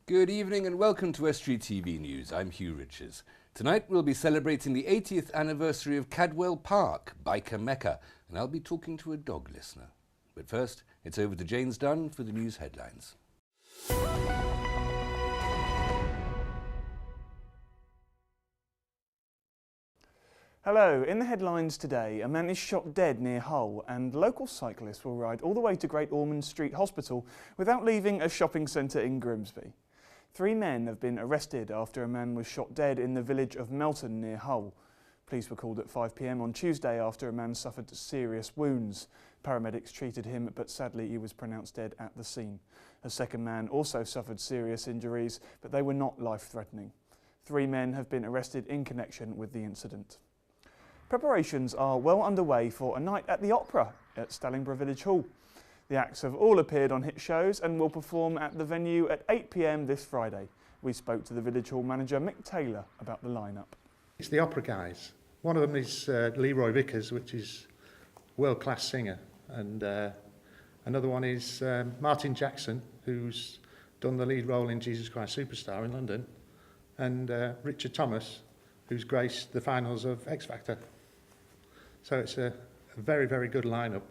Good evening and welcome to Estuary TV News. I'm Hugh Riches. Tonight we'll be celebrating the 80th anniversary of Cadwell Park, Biker Mecca, and I'll be talking to a dog listener. But first, it's over to James Dunn for the news headlines. Hello, in the headlines today, a man is shot dead near Hull and local cyclists will ride all the way to Great Ormond Street Hospital without leaving a shopping centre in Grimsby. 3 men have been arrested after a man was shot dead in the village of Melton near Hull. Police were called at 5 p.m. on Tuesday after a man suffered serious wounds. Paramedics treated him, but sadly he was pronounced dead at the scene. A second man also suffered serious injuries, but they were not life-threatening. 3 men have been arrested in connection with the incident. Preparations are well underway for a night at the Opera at Stallingborough Village Hall. The acts have all appeared on hit shows and will perform at the venue at 8 p.m. this Friday. We spoke to the Village Hall manager Mick Taylor about the lineup. It's the opera guys. One of them is Leroy Vickers, which is a world-class singer, and another one is Martin Jackson, who's done the lead role in Jesus Christ Superstar in London, and Richard Thomas, who's graced the finals of X Factor. So it's a very, very good lineup,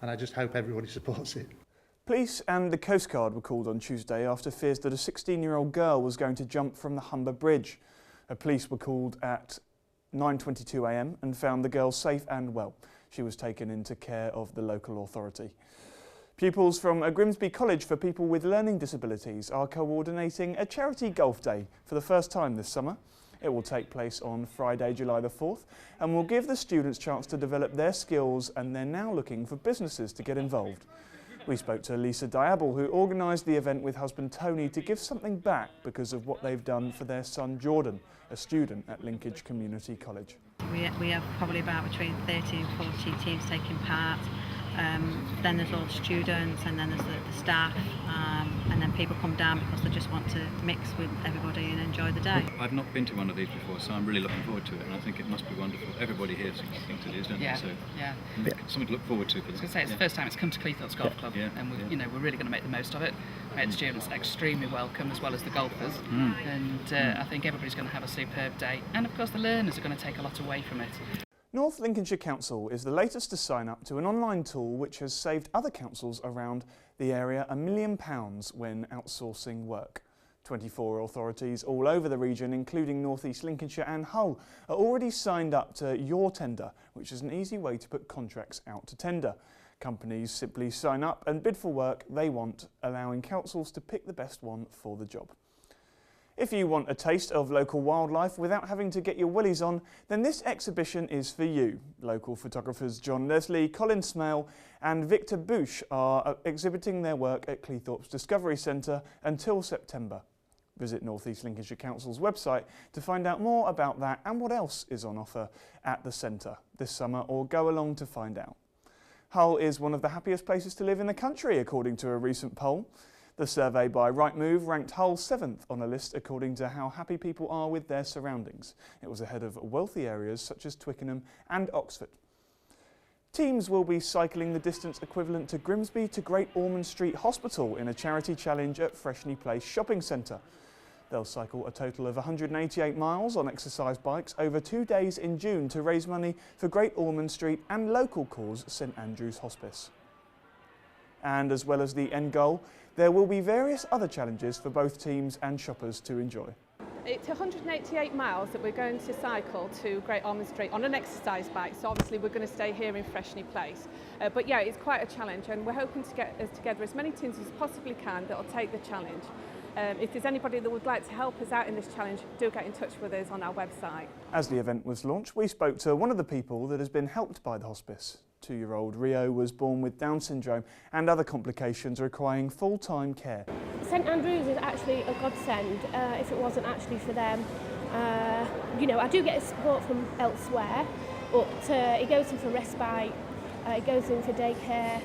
and I just hope everybody supports it. Police and the Coast Guard were called on Tuesday after fears that a 16-year-old girl was going to jump from the Humber Bridge. Police were called at 9:22 a.m. and found the girl safe and well. She was taken into care of the local authority. Pupils from a Grimsby College for people with learning disabilities are coordinating a charity golf day for the first time this summer. It will take place on Friday, July the 4th, and will give the students a chance to develop their skills, and they're now looking for businesses to get involved. We spoke to Lisa Diable, who organised the event with husband Tony to give something back because of what they've done for their son Jordan, a student at Linkage Community College. We have probably about between 30 and 40 teams taking part. Then there's all the students, and then there's the staff, and then people come down because they just want to mix with everybody and enjoy the day. I've not been to one of these before, so I'm really looking forward to it, and I think it must be wonderful. Everybody here thinks it is, don't they? So something to look forward to. I was going to say, it's the first time it's come to Cleethorpes Golf Club, and we're really going to make the most of it. Make the students extremely welcome, as well as the golfers, and I think everybody's going to have a superb day, and of course the learners are going to take a lot away from it. North Lincolnshire Council is the latest to sign up to an online tool which has saved other councils around the area £1 million when outsourcing work. 24 authorities all over the region, including North East Lincolnshire and Hull, are already signed up to Your Tender, which is an easy way to put contracts out to tender. Companies simply sign up and bid for work they want, allowing councils to pick the best one for the job. If you want a taste of local wildlife without having to get your willies on, then this exhibition is for you. Local photographers John Leslie, Colin Smale and Victor Bush are exhibiting their work at Cleethorpes Discovery Centre until September. Visit North East Lincolnshire Council's website to find out more about that and what else is on offer at the centre this summer, or go along to find out. Hull is one of the happiest places to live in the country, according to a recent poll. The survey by Rightmove ranked Hull 7th on a list according to how happy people are with their surroundings. It was ahead of wealthy areas such as Twickenham and Oxford. Teams will be cycling the distance equivalent to Grimsby to Great Ormond Street Hospital in a charity challenge at Freshney Place Shopping Centre. They'll cycle a total of 188 miles on exercise bikes over 2 days in June to raise money for Great Ormond Street and local cause St Andrew's Hospice. And as well as the end goal, there will be various other challenges for both teams and shoppers to enjoy. It's 188 miles that we're going to cycle to Great Ormond Street on an exercise bike, so obviously we're going to stay here in Freshney Place. But yeah, it's quite a challenge, and we're hoping to get us together as many teams as possibly can that will take the challenge. If there's anybody that would like to help us out in this challenge, do get in touch with us on our website. As the event was launched, we spoke to one of the people that has been helped by the hospice. 2-year-old Rio was born with Down syndrome and other complications requiring full-time care. St Andrew's is actually a godsend if it wasn't actually for them. I do get support from elsewhere, but it goes in for respite, it goes in for daycare,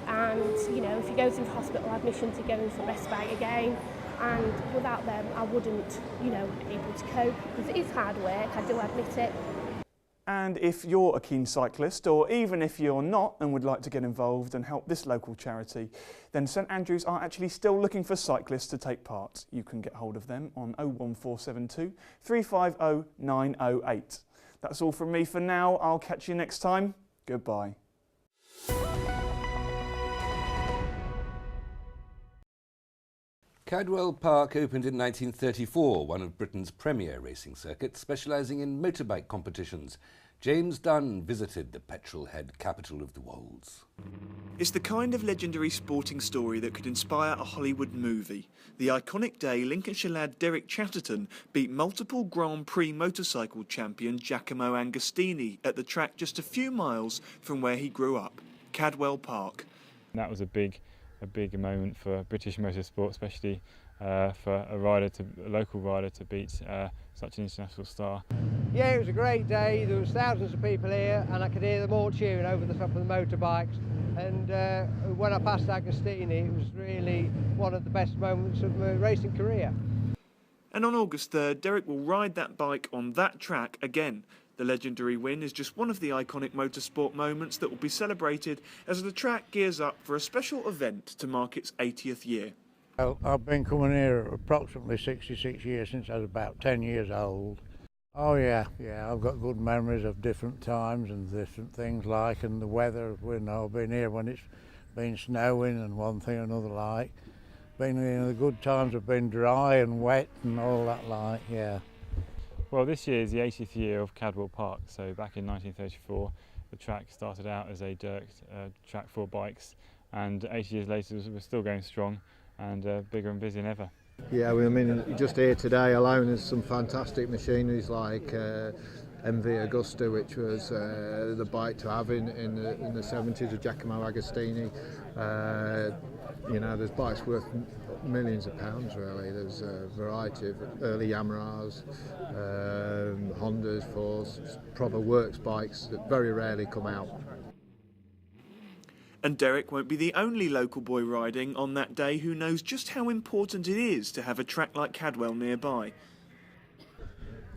and if he goes into hospital admission, to go in for respite again. And without them, I wouldn't, be able to cope, because it is hard work, I do admit it. And if you're a keen cyclist, or even if you're not and would like to get involved and help this local charity, then St Andrews are actually still looking for cyclists to take part. You can get hold of them on 01472 350 908. That's all from me for now. I'll catch you next time. Goodbye. Cadwell Park opened in 1934, one of Britain's premier racing circuits, specialising in motorbike competitions. James Dunn visited the petrol-head capital of the Wolds. It's the kind of legendary sporting story that could inspire a Hollywood movie. The iconic day Lincolnshire lad Derek Chatterton beat multiple Grand Prix motorcycle champion Giacomo Agostini at the track just a few miles from where he grew up, Cadwell Park. That was a big moment for British motorsport, especially for a local rider to beat such an international star. Yeah, it was a great day. There was thousands of people here and I could hear them all cheering over the top of the motorbikes, and when I passed Agostini it was really one of the best moments of my racing career. And on August 3rd, Derek will ride that bike on that track again. The legendary win is just one of the iconic motorsport moments that will be celebrated as the track gears up for a special event to mark its 80th year. Well, I've been coming here approximately 66 years, since I was about 10 years old. Oh yeah, I've got good memories of different times and different things like, and the weather. I've been here when it's been snowing and one thing or another like. The good times have been dry and wet and all that like, yeah. Well, this year is the 80th year of Cadwell Park. So back in 1934, the track started out as a dirt track for bikes, and 80 years later we're still going strong and bigger and busier than ever. Yeah, I mean, just here today alone there's some fantastic machineries like MV Augusta, which was the bike to have in the 70s of Giacomo Agostini. There's bikes worth millions of pounds really. There's a variety of early Yamahas, Hondas, Fords, proper works bikes that very rarely come out. And Derek won't be the only local boy riding on that day who knows just how important it is to have a track like Cadwell nearby.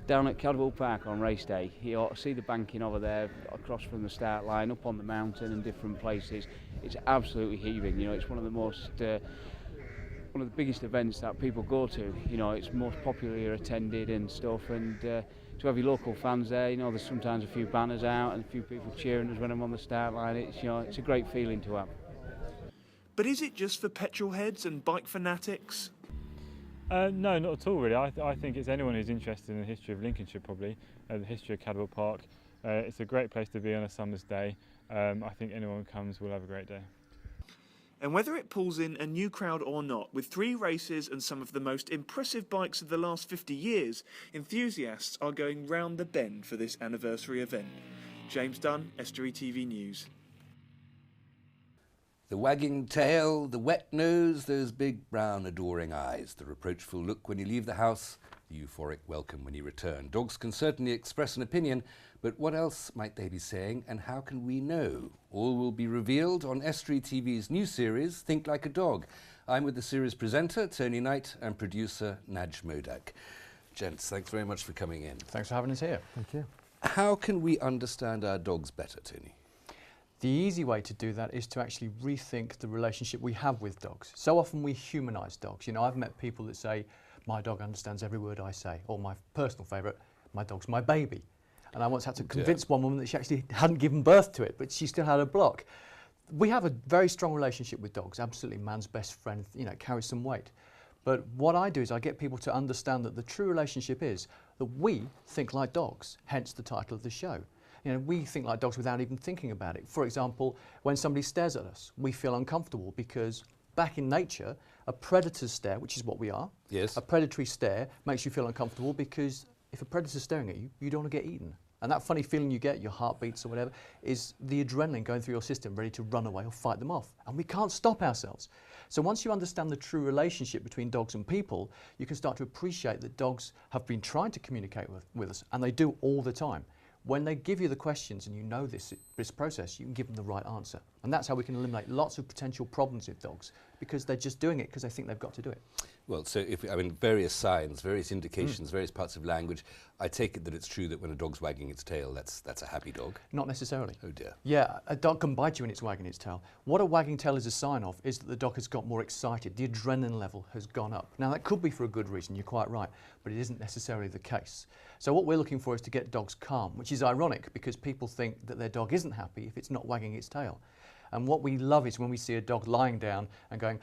Down at Cadwell Park on race day, you ought to see the banking over there across from the start line, up on the mountain and different places. It's absolutely heaving. It's one of the most one of the biggest events that people go to. It's most popularly attended and stuff, and to have your local fans there, there's sometimes a few banners out and a few people cheering us when I'm on the start line. It's a great feeling to have. But is it just for petrol heads and bike fanatics? No, not at all really. I think it's anyone who's interested in the history of Lincolnshire probably, the history of Cadwell Park. It's a great place to be on a summer's day. I think anyone who comes will have a great day. And whether it pulls in a new crowd or not, with 3 races and some of the most impressive bikes of the last 50 years, enthusiasts are going round the bend for this anniversary event. James Dunn, Estuary TV News. The wagging tail, the wet nose, those big brown adoring eyes, the reproachful look when you leave the house, the euphoric welcome when you return. Dogs can certainly express an opinion, but what else might they be saying, and how can we know? All will be revealed on Estuary TV's new series, Think Like a Dog. I'm with the series presenter, Tony Knight, and producer, Naj Modak. Gents, thanks very much for coming in. Thanks for having us here. Thank you. How can we understand our dogs better, Tony? The easy way to do that is to actually rethink the relationship we have with dogs. So often we humanise dogs. I've met people that say, my dog understands every word I say, or my personal favourite, my dog's my baby. And I once had to convince one woman that she actually hadn't given birth to it, but she still had a block. We have a very strong relationship with dogs, absolutely man's best friend, carries some weight. But what I do is I get people to understand that the true relationship is that we think like dogs, hence the title of the show. We think like dogs without even thinking about it. For example, when somebody stares at us, we feel uncomfortable because back in nature, a predator's stare, which is what we are, yes, a predatory stare makes you feel uncomfortable because if a predator's staring at you, you don't want to get eaten. And that funny feeling you get, your heart beats or whatever, is the adrenaline going through your system ready to run away or fight them off. And we can't stop ourselves. So once you understand the true relationship between dogs and people, you can start to appreciate that dogs have been trying to communicate with us, and they do all the time. When they give you the questions and you know this process, you can give them the right answer. And that's how we can eliminate lots of potential problems with dogs, because they're just doing it because they think they've got to do it. Well, so various signs, various indications, various parts of language. I take it that it's true that when a dog's wagging its tail, that's a happy dog. Not necessarily. Oh dear. Yeah, a dog can bite you when it's wagging its tail. What a wagging tail is a sign of is that the dog has got more excited. The adrenaline level has gone up. Now that could be for a good reason, you're quite right, but it isn't necessarily the case. So what we're looking for is to get dogs calm, which is ironic because people think that their dog isn't happy if it's not wagging its tail. And what we love is when we see a dog lying down and going,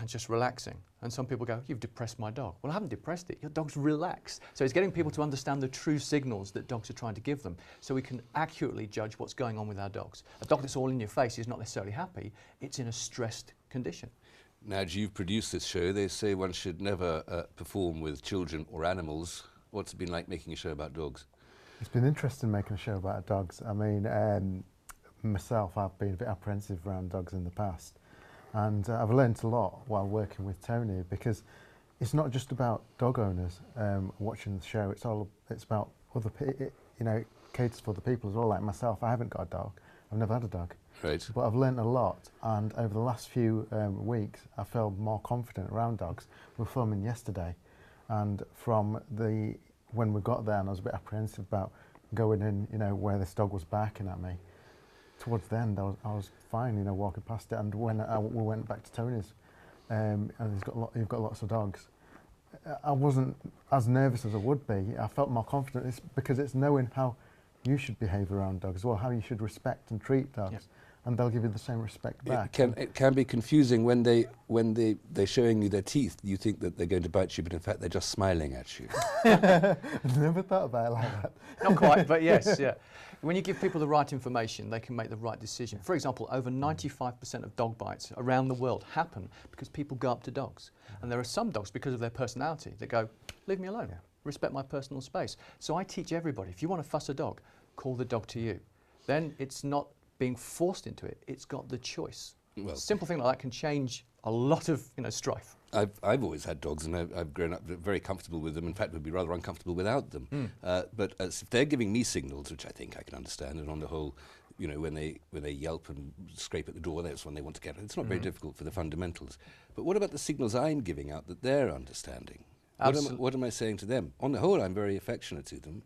and just relaxing. And some people go, you've depressed my dog. Well, I haven't depressed it. Your dog's relaxed. So it's getting people to understand the true signals that dogs are trying to give them so we can accurately judge what's going on with our dogs. A dog that's all in your face is not necessarily happy. It's in a stressed condition. Now, you've produced this show. They say one should never perform with children or animals. What's it been like making a show about dogs? It's been interesting making a show about dogs. I mean, myself, I've been a bit apprehensive around dogs in the past. And I've learnt a lot while working with Tony because it's not just about dog owners watching the show. It's about other people. It caters for the people as well. Like myself, I haven't got a dog. I've never had a dog. Right. But I've learnt a lot. And over the last few weeks, I feel more confident around dogs. We were filming yesterday, and when we got there, and I was a bit apprehensive about going in, where this dog was barking at me. Towards the end, I was fine, walking past it. And when we went back to Tony's, and you've got lots of dogs, I wasn't as nervous as I would be. I felt more confident. It's because it's knowing how you should behave around dogs, or how you should respect and treat dogs, yep. And they'll give you the same respect back. It can be confusing when they're showing you their teeth. You think that they're going to bite you, but in fact they're just smiling at you. I've never thought about it like that. Not quite, but yes, yeah. When you give people the right information, they can make the right decision. For example, over 95% of dog bites around the world happen because people go up to dogs. And there are some dogs, because of their personality, that go, leave me alone, respect my personal space. So I teach everybody, if you want to fuss a dog, call the dog to you. Then it's not being forced into it, it's got the choice. Well, a simple thing like that can change a lot of strife. I've always had dogs, and I've grown up very comfortable with them. In fact, would be rather uncomfortable without them. But if they're giving me signals, which I think I can understand, and on the whole, when they yelp and scrape at the door, that's when they want to get. It's not very difficult for the fundamentals. But what about the signals I'm giving out that they're understanding? What am I saying to them? On the whole, I'm very affectionate to them.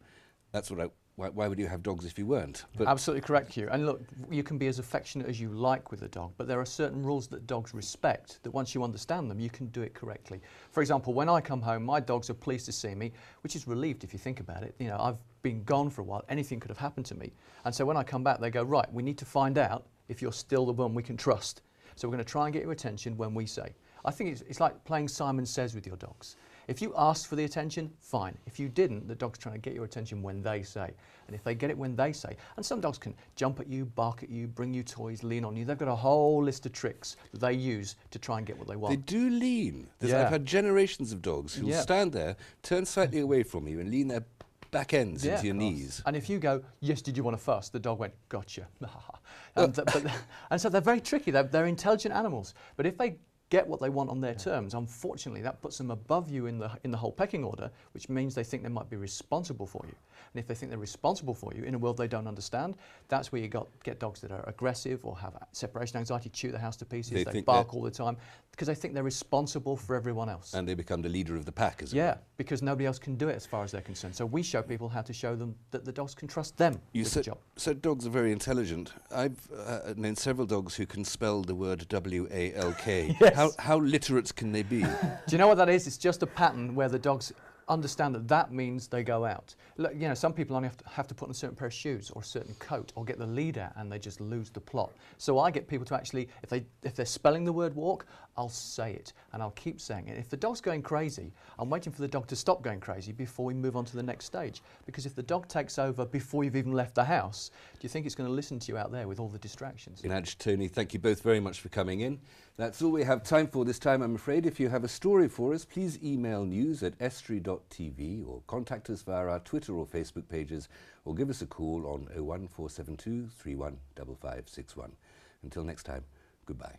That's what why would you have dogs if you weren't? But absolutely correct, Hugh. And look, you can be as affectionate as you like with a dog, but there are certain rules that dogs respect that once you understand them, you can do it correctly. For example, when I come home, my dogs are pleased to see me, which is relieved if you think about it. I've been gone for a while, anything could have happened to me. And so when I come back, they go, right, we need to find out if you're still the one we can trust. So we're going to try and get your attention when we say. I think it's like playing Simon Says with your dogs. If you asked for the attention, fine. If you didn't, the dog's trying to get your attention when they say. And if they get it when they say, and some dogs can jump at you, bark at you, bring you toys, lean on you. They've got a whole list of tricks that they use to try and get what they want. They do lean. I've had generations of dogs who'll stand there, turn slightly away from you and lean their back ends into your knees. And if you go, yes, did you want to fuss? The dog went, gotcha. And so they're very tricky. They're intelligent animals. But if they get what they want on their terms, unfortunately that puts them above you in the whole pecking order, which means they think they might be responsible for you. And if they think they're responsible for you in a world they don't understand, that's where you get dogs that are aggressive or have separation anxiety, chew the house to pieces, they bark all the time, because they think they're responsible for everyone else. And they become the leader of the pack, as it were. Because nobody else can do it as far as they're concerned. So we show people how to show them that the dogs can trust them with the job. So dogs are very intelligent. I've known several dogs who can spell the word W-A-L-K. Yes. How literate can they be? Do you know what that is? It's just a pattern where the dogs understand that means they go out. Look, some people only have to put on a certain pair of shoes or a certain coat or get the lead out and they just lose the plot. So I get people to actually, if they're spelling the word walk, I'll say it and I'll keep saying it. If the dog's going crazy, I'm waiting for the dog to stop going crazy before we move on to the next stage. Because if the dog takes over before you've even left the house, do you think it's going to listen to you out there with all the distractions? Nudge, Tony, thank you both very much for coming in. That's all we have time for this time, I'm afraid. If you have a story for us, please email news@estuary.tv or contact us via our Twitter or Facebook pages, or give us a call on 01472 315561. Until next time, goodbye.